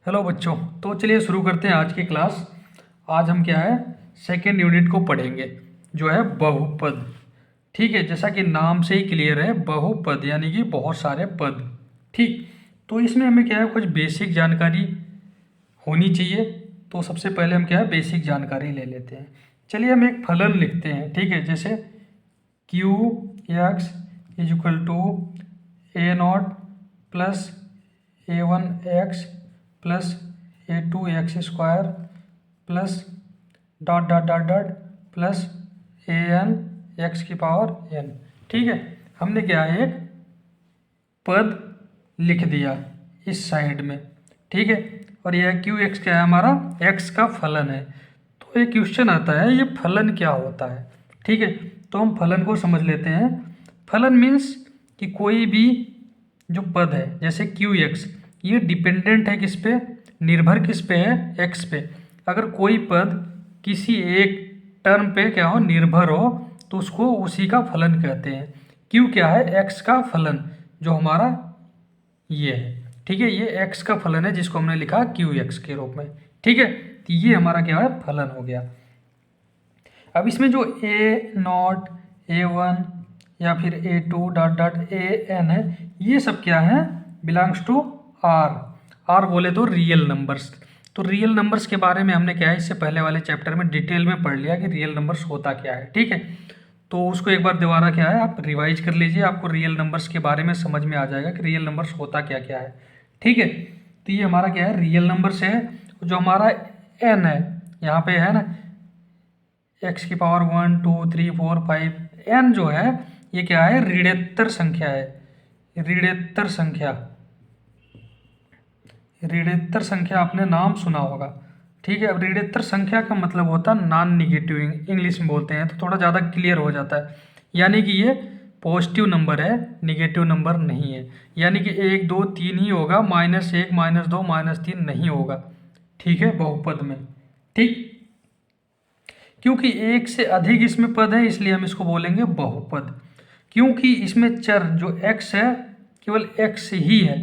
Hello बच्चों। तो चलिए शुरू करते हैं आज की क्लास। आज हम क्या है, सेकेंड यूनिट को पढ़ेंगे जो है बहुपद। ठीक है, जैसा कि नाम से ही क्लियर है, बहुपद यानी कि बहुत सारे पद। ठीक, तो इसमें हमें क्या है, कुछ बेसिक जानकारी होनी चाहिए। तो सबसे पहले हम क्या है, बेसिक जानकारी ले लेते हैं। चलिए हम एक फलन लिखते हैं। ठीक है, जैसे Q X is equal to A nought plus A one X plus A two X square plus dot dot dot dot plus A N X की पावर एन। ठीक है, हमने क्या है, एक पद लिख दिया इस साइड में। ठीक है, और यह क्यू एक्स क्या है, हमारा एक्स का फलन है। तो एक क्वेश्चन आता है, ये फलन क्या होता है। ठीक है, तो हम फलन को समझ लेते हैं। फलन मीन्स कि कोई भी जो पद है, जैसे क्यू एक्स, ये डिपेंडेंट है किस पे, निर्भर किस पे है, एक्स पे। अगर कोई पद किसी एक टर्म पे क्या हो, निर्भर हो, तो उसको उसी का फलन कहते हैं। क्यू क्या है, एक्स का फलन, जो हमारा ये है। ठीक है, ये एक्स का फलन है जिसको हमने लिखा क्यू एक्स के रूप में। ठीक है, तो ये हमारा क्या है, फलन हो गया। अब इसमें जो ए नॉट, ए वन या फिर A two dot dot A N है, ये सब क्या है, बिलोंग्स टू आर। आर बोले तो रियल नंबर्स। तो रियल नंबर्स के बारे में हमने क्या है, इससे पहले वाले चैप्टर में डिटेल में पढ़ लिया कि रियल नंबर्स होता क्या है। ठीक है, तो उसको एक बार दोबारा क्या है, आप रिवाइज कर लीजिए, आपको रियल नंबर्स के बारे में समझ में आ जाएगा कि रियल नंबर्स होता क्या क्या है। ठीक है, तो ये हमारा क्या है, रियल नंबर्स है। जो हमारा एन है, यहाँ पे है ना, एक्स की पावर 1 2 3 4 5, एन जो है ये क्या है, ऋणोत्तर संख्या है। ऋणोत्तर संख्या, ऋणोत्तर संख्या आपने नाम सुना होगा। ठीक है, अब ऋणोत्तर संख्या का मतलब होता है नॉन निगेटिव, इंग्लिश में बोलते हैं तो थोड़ा ज़्यादा क्लियर हो जाता है। यानी कि ये पॉजिटिव नंबर है, निगेटिव नंबर नहीं है। यानी कि 1 2 3 ही होगा, -1 -2 -3 नहीं होगा। ठीक है, बहुपद में। ठीक, क्योंकि एक से अधिक इसमें पद है, इसलिए हम इसको बोलेंगे बहुपद। क्योंकि इसमें चर जो x है, केवल x ही है,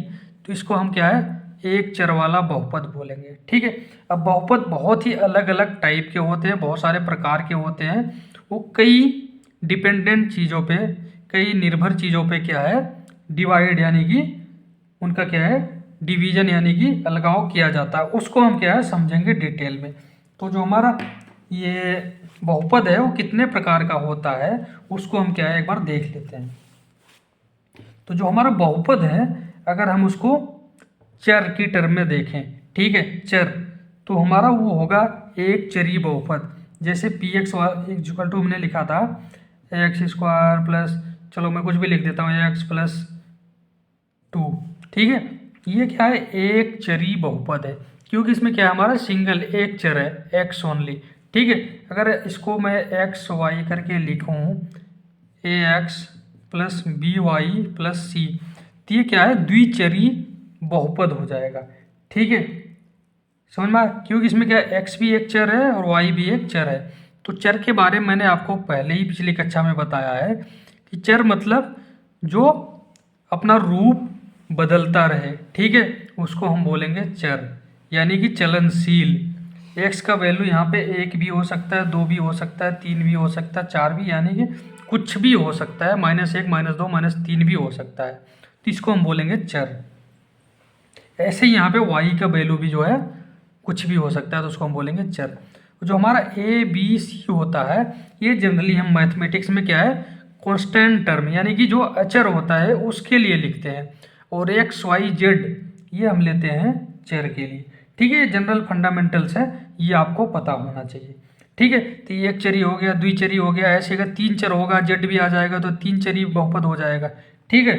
तो इसको हम क्या है, एक चर वाला बहुपद बोलेंगे। ठीक है, अब बहुपद बहुत ही अलग अलग टाइप के होते हैं, बहुत सारे प्रकार के होते हैं। वो कई डिपेंडेंट चीज़ों पे, कई निर्भर चीज़ों पे क्या है, डिवाइड यानी कि उनका क्या है, डिवीजन यानी कि अलगाव किया जाता है। उसको हम क्या है, समझेंगे डिटेल में। तो जो हमारा ये बहुपद है वो कितने प्रकार का होता है, उसको हम क्या है, एक बार देख लेते हैं। तो जो हमारा बहुपद है, अगर हम उसको चर की टर्म में देखें, ठीक है, चर, तो हमारा वो होगा एक चरी बहुपद। जैसे पी एक्स इक्वल टू हमने लिखा था एक्स स्क्वायर प्लस, चलो मैं कुछ भी लिख देता हूँ, एक्स प्लस 2। ठीक है, ये क्या है, एक चरी बहुपद है, क्योंकि इसमें क्या है, हमारा सिंगल एक चर है, एक्स ओनली। ठीक है, अगर इसको मैं एक्स वाई करके लिखूँ, A X plus B Y plus C, तो ये क्या है, द्विचरी बहुपद हो जाएगा। ठीक है, समझ में आया? क्योंकि इसमें क्या है, एक्स भी एक चर है और वाई भी एक चर है। तो चर के बारे में मैंने आपको पहले ही पिछली कक्षा में बताया है कि चर मतलब जो अपना रूप बदलता रहे। ठीक है, उसको हम बोलेंगे चर, यानी कि चलनशील। एक्स का वैल्यू यहाँ पे 1 भी हो सकता है, 2 भी हो सकता है, 3 भी हो सकता है, 4 भी, यानी कि कुछ भी हो सकता है, -1 -2 -3 भी हो सकता है। तो इसको हम बोलेंगे चर। ऐसे ही यहाँ पे वाई का वैल्यू भी जो है कुछ भी हो सकता है, तो उसको हम बोलेंगे चर। जो हमारा ए बी सी होता है, ये जनरली हम मैथमेटिक्स में क्या है, कांस्टेंट टर्म यानी कि जो अचर होता है उसके लिए लिखते हैं। और एक्स वाई जेड ये हम लेते हैं चर के लिए। ठीक है, ये जनरल फंडामेंटल्स है, ये आपको पता होना चाहिए। ठीक है, तो ये एक चरी हो गया, द्विचरी हो गया, ऐसे अगर 3 चर होगा, जेड भी आ जाएगा तो 3 चरी बहुपद हो जाएगा। ठीक है,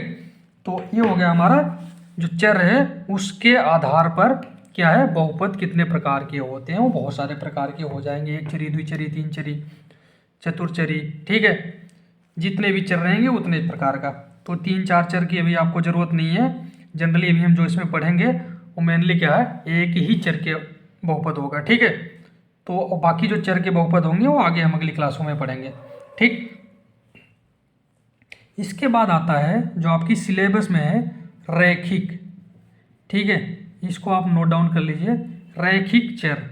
तो ये हो गया हमारा जो चर है, उसके आधार पर क्या है, बहुपद कितने प्रकार के होते हैं, वो बहुत सारे प्रकार के हो जाएंगे, एक चरी, द्विचरी, तीन चरी, चतुर्चरी। ठीक है, जितने भी चर रहेंगे उतने प्रकार का। तो 3 4 चर की अभी आपको ज़रूरत नहीं है। जनरली अभी हम जो इसमें पढ़ेंगे वो मेनली क्या है, एक ही चर के बहुपद होगा। ठीक है, तो बाकी जो चर के बहुपद होंगे वो आगे हम अगली क्लासों में पढ़ेंगे। ठीक, इसके बाद आता है जो आपकी सिलेबस में है, रैखिक। ठीक है, इसको आप नोट डाउन कर लीजिए, रैखिक चर।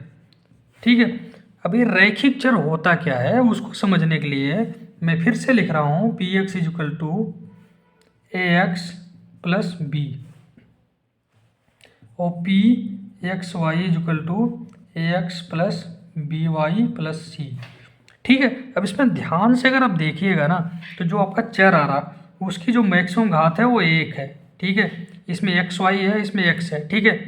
ठीक है, अब ये रैखिक चर होता क्या है उसको समझने के लिए मैं फिर से लिख रहा हूँ, P X is equal to A X plus B और P X Y is equal to A X plus B Y plus C. ठीक है, अब इसमें ध्यान से अगर आप देखिएगा ना तो जो आपका चर आ रहा उसकी जो मैक्सिमम घात है वो 1 है। ठीक है, इसमें एक्स वाई है, इसमें एक्स है। ठीक है,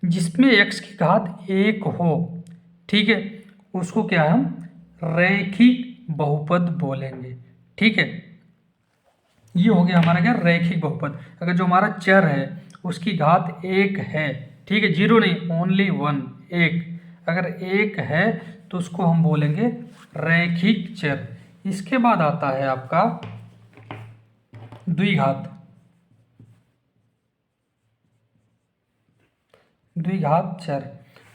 जिसमें एक्स की घात 1 हो, ठीक है, उसको क्या हम रैखिक बहुपद बोलेंगे। ठीक है, ये हो गया हमारा क्या रैखिक बहुपद। अगर जो हमारा चर है उसकी घात 1 है, ठीक है, 0 नहीं, ओनली 1, 1, अगर 1 है तो उसको हम बोलेंगे रैखिक चर। इसके बाद आता है आपका द्विघात, द्विघात चर।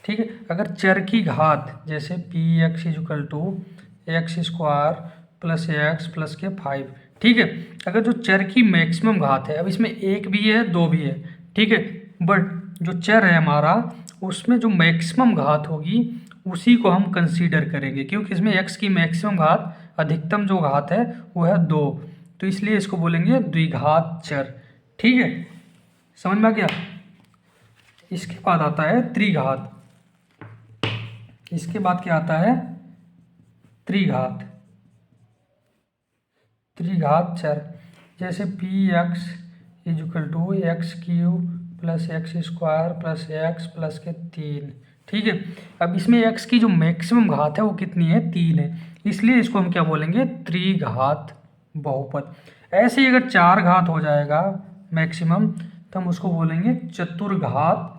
ठीक है, अगर चर की घात जैसे P X is equal to X square plus X plus K 5। ठीक है, अगर जो चर की मैक्सिमम घात है, अब इसमें 1 भी है 2 भी है, ठीक है, बट जो चर है हमारा उसमें जो मैक्सिमम घात होगी उसी को हम कंसीडर करेंगे, क्योंकि इसमें x की मैक्सिमम घात, अधिकतम जो घात है वो है 2, तो इसलिए इसको बोलेंगे द्विघात चर। ठीक है, समझ में आ गया। इसके बाद आता है त्रिघात। इसके बाद क्या आता है त्रिघात, त्रिघात चर। जैसे P X is equal to X cube plus X square plus X plus K 3। ठीक है, अब इसमें x की जो मैक्सिमम घात है वो कितनी है, 3 है, इसलिए इसको हम क्या बोलेंगे त्रिघात बहुपद। ऐसे ही अगर 4 घात हो जाएगा मैक्सिमम तो हम उसको बोलेंगे चतुर्घात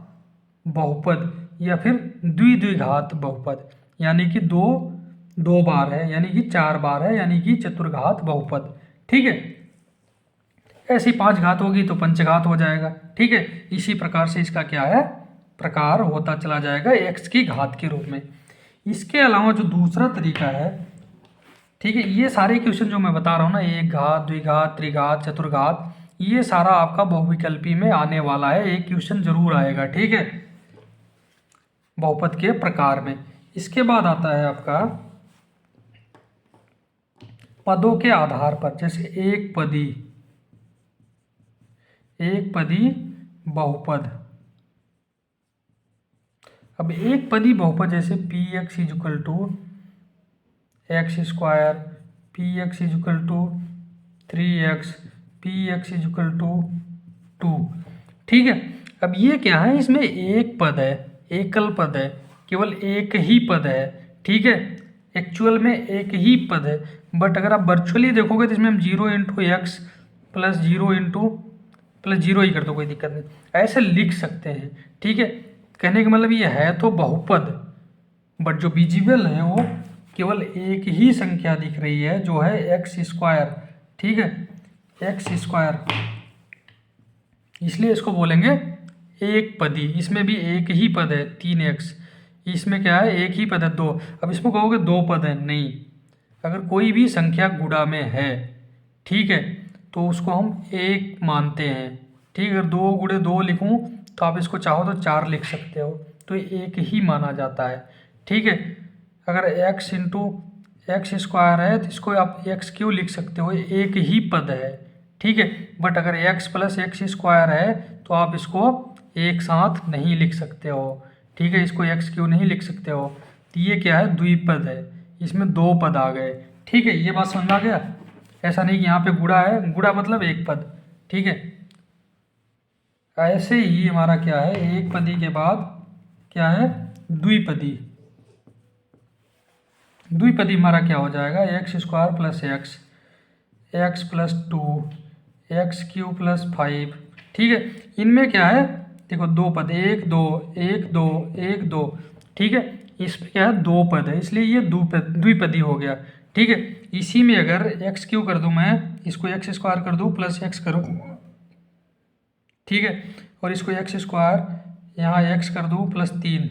बहुपद या फिर द्विघात बहुपद, यानी कि दो बार है, यानी कि 4 बार है, यानी कि चतुर्घात बहुपद। ठीक है, ऐसी 5 घात होगी तो पंचघात हो जाएगा। ठीक है, इसी प्रकार से इसका क्या है प्रकार होता चला जाएगा x की घात के रूप में। इसके अलावा जो दूसरा तरीका है, ठीक है, ये सारे क्वेश्चन जो मैं बता रहा हूँ ना, एक घात, द्विघात, त्रिघात, चतुर्घात, ये सारा आपका बहुविकल्पी में आने वाला है, एक क्वेश्चन जरूर आएगा। ठीक है, बहुपद के प्रकार में। इसके बाद आता है आपका पदों के आधार पर, जैसे एक पदी बहुपद। अब एक पदी बहुपद जैसे P X is equal to X square, P X is equal to 3x, P X is equal to 2। ठीक है, अब ये क्या है, इसमें एक पद है, एकल पद है, केवल एक ही पद है। ठीक है, एक्चुअल में एक ही पद है, बट अगर आप वर्चुअली देखोगे तो इसमें हम 0 into x plus 0 into plus 0 ही कर दो, कोई दिक्कत नहीं, ऐसे लिख सकते हैं। ठीक है, कहने का मतलब ये है तो बहुपद, बट जो विजिबल है वो केवल एक ही संख्या दिख रही है जो है एक्स स्क्वायर। ठीक है, एक्स स्क्वायर, इसलिए इसको बोलेंगे एक पदी। इसमें भी एक ही पद है 3x, इसमें क्या है एक ही पद है 2। अब इसमें कहोगे 2 पद है, नहीं, अगर कोई भी संख्या गुणा में है, ठीक है, तो उसको हम एक मानते हैं। ठीक है, अगर 2 गुणे 2 लिखूं तो आप इसको चाहो तो 4 लिख सकते हो, तो एक ही माना जाता है। ठीक है, अगर x इंटू एक्स स्क्वायर है तो इसको आप एक्स क्यों लिख सकते हो, एक ही पद है। ठीक है, बट अगर x प्लस एक्स स्क्वायर है तो आप इसको एक साथ नहीं लिख सकते हो। ठीक है, इसको x क्यों नहीं लिख सकते हो, तो ये क्या है द्विपद है, इसमें 2 पद आ गए। ठीक है, ये बात समझ में आ गया। ऐसा नहीं कि यहाँ पे गुणा है, गुणा मतलब एक पद। ठीक है, ऐसे ही हमारा क्या है एक पदी के बाद क्या है द्विपदी। द्विपदी हमारा क्या हो जाएगा, x square plus X plus 2, x Q plus 5। ठीक है, इनमें क्या है देखो 2 पद, 1 2 1 2 1 2। ठीक है, इसमें क्या है 2 पद है, इसलिए ये द्विपदी हो गया। ठीक है, इसी में अगर एक्स क्यू कर दूं मैं, इसको एक्स स्क्वायर कर दूं प्लस एक्स करूं, ठीक है, और इसको एक्स स्क्वायर यहाँ एक्स कर दूँ प्लस 3।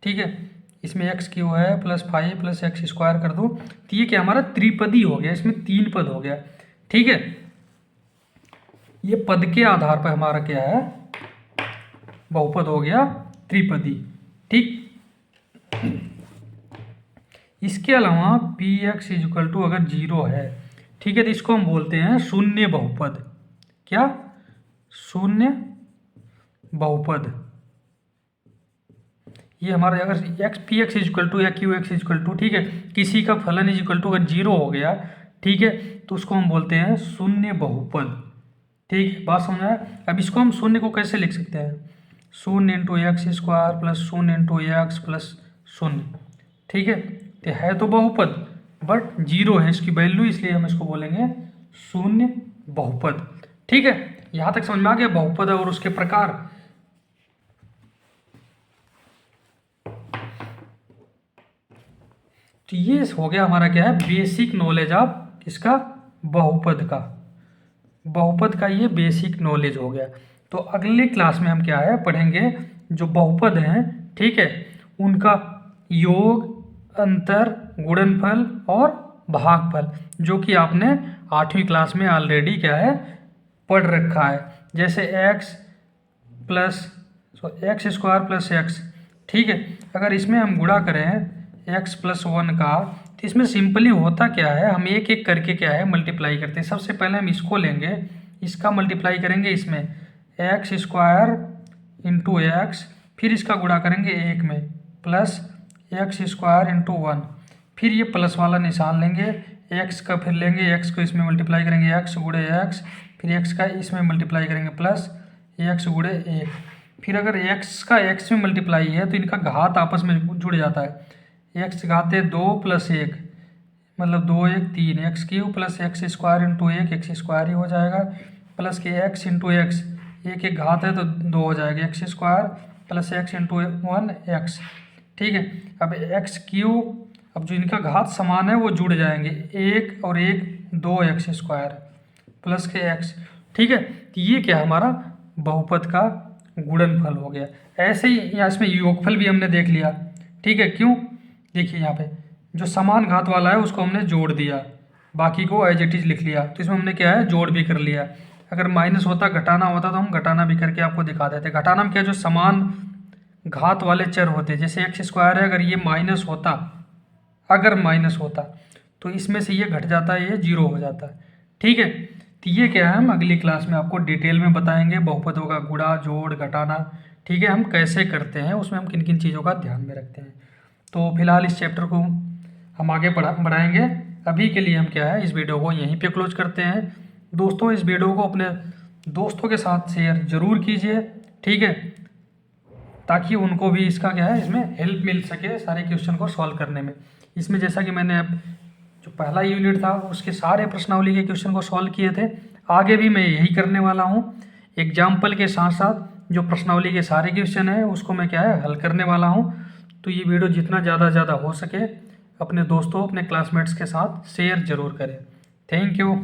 ठीक है, इसमें एक्स क्यू है प्लस 5 प्लस एक्स स्क्वायर कर दूँ, तो ये क्या हमारा त्रिपदी हो गया, इसमें 3 पद हो गया। ठीक है, ये पद के आधार पर हमारा क्या है बहुपद हो गया त्रिपदी। ठीक, इसके अलावा P X is equal to अगर जीरो है, ठीक है, तो इसको हम बोलते हैं शून्य बहुपद। क्या? शून्य बहुपद। ये हमारा अगर X P X is equal to या Q X is equal to, ठीक है, किसी का फलन इज इक्वल टू अगर जीरो हो गया, ठीक है, तो उसको हम बोलते हैं शून्य बहुपद। ठीक है, बात समझ आया? अब इसको हम शून्य को कैसे लिख सकते हैं? शून्य इंटू एक्स स्क्वायर प्लस शून्य इंटू एक्स प्लस शून्य। ठीक है तो बहुपद बट जीरो है इसकी वैल्यू, इसलिए हम इसको बोलेंगे शून्य बहुपद। ठीक है, यहाँ तक समझ में आ गया बहुपद और उसके प्रकार। तो ये हो गया हमारा क्या है, बेसिक नॉलेज ऑफ इसका बहुपद का। बहुपद का ये बेसिक नॉलेज हो गया। तो अगली क्लास में हम क्या है पढ़ेंगे, जो बहुपद हैं, ठीक है, उनका योग, अंतर, गुणनफल और भागफल, जो कि आपने 8वीं क्लास में ऑलरेडी क्या है पढ़ रखा है। जैसे एक्स स्क्वायर प्लस एक्स, ठीक है, अगर इसमें हम गुणा करें एक्स प्लस 1 का, तो इसमें सिंपली होता क्या है, हम एक एक करके क्या है मल्टीप्लाई करते हैं। सबसे पहले हम इसको लेंगे, इसका मल्टीप्लाई करेंगे इसमें एक्स स्क्वायर इंटू एक्स, फिर इसका गुणा करेंगे एक में प्लस एक्स स्क्वायर इंटू 1, फिर ये प्लस वाला निशान लेंगे, एक्स का फिर लेंगे, एक्स को इसमें मल्टीप्लाई करेंगे एक्स गुणे एक्स, फिर एक्स का इसमें मल्टीप्लाई करेंगे प्लस एक्स गुणे 1। फिर अगर एक्स का एक्स में मल्टीप्लाई है तो इनका घात आपस में जुड़ जाता है। एक्स घाते 2 प्लस 1 मतलब 2 1 3, X cube plus X square into 1 X square ही हो जाएगा, प्लस के एक्स इंटू एक्स, एक एक घात है तो 2 हो जाएगा, x square plus x into 1 x. ठीक है, अब एक्स क्यूब, अब जो इनका घात समान है वो जुड़ जाएंगे, 1 और 1 2 एक्स स्क्वायर प्लस के एक्स। ठीक है, तो ये क्या हमारा बहुपद का गुणनफल हो गया। ऐसे ही यहाँ इसमें योगफल भी हमने देख लिया। ठीक है, क्यों? देखिए यहाँ पे जो समान घात वाला है उसको हमने जोड़ दिया, बाकी को एज इट इज लिख लिया, तो इसमें हमने क्या है जोड़ भी कर लिया। अगर माइनस होता, घटाना होता, तो हम घटाना भी करके आपको दिखा देते। घटाना में क्या, जो समान घात वाले चर होते, जैसे एक्स स्क्वायर है, अगर ये माइनस होता, अगर माइनस होता तो इसमें से ये घट जाता है, ये जीरो हो जाता है। ठीक है, तो ये क्या है हम अगली क्लास में आपको डिटेल में बताएंगे, बहुपदों का गुणा जोड़ घटाना, ठीक है, हम कैसे करते हैं, उसमें हम किन किन चीज़ों का ध्यान में रखते हैं। तो फिलहाल इस चैप्टर को हम आगे बढ़ाएंगे। अभी के लिए हम क्या है इस वीडियो को यहीं पे क्लोज करते हैं। दोस्तों, इस वीडियो को अपने दोस्तों के साथ शेयर ज़रूर कीजिए, ठीक है, ताकि उनको भी इसका क्या है इसमें हेल्प मिल सके सारे क्वेश्चन को सॉल्व करने में। इसमें जैसा कि मैंने अब जो पहला यूनिट था उसके सारे प्रश्नावली के क्वेश्चन को सॉल्व किए थे, आगे भी मैं यही करने वाला हूँ। एग्जाम्पल के साथ साथ जो प्रश्नावली के सारे क्वेश्चन हैं उसको मैं क्या है हल करने वाला हूँ। तो ये वीडियो जितना ज़्यादा हो सके अपने दोस्तों, अपने क्लासमेट्स के साथ शेयर ज़रूर करें। Thank you.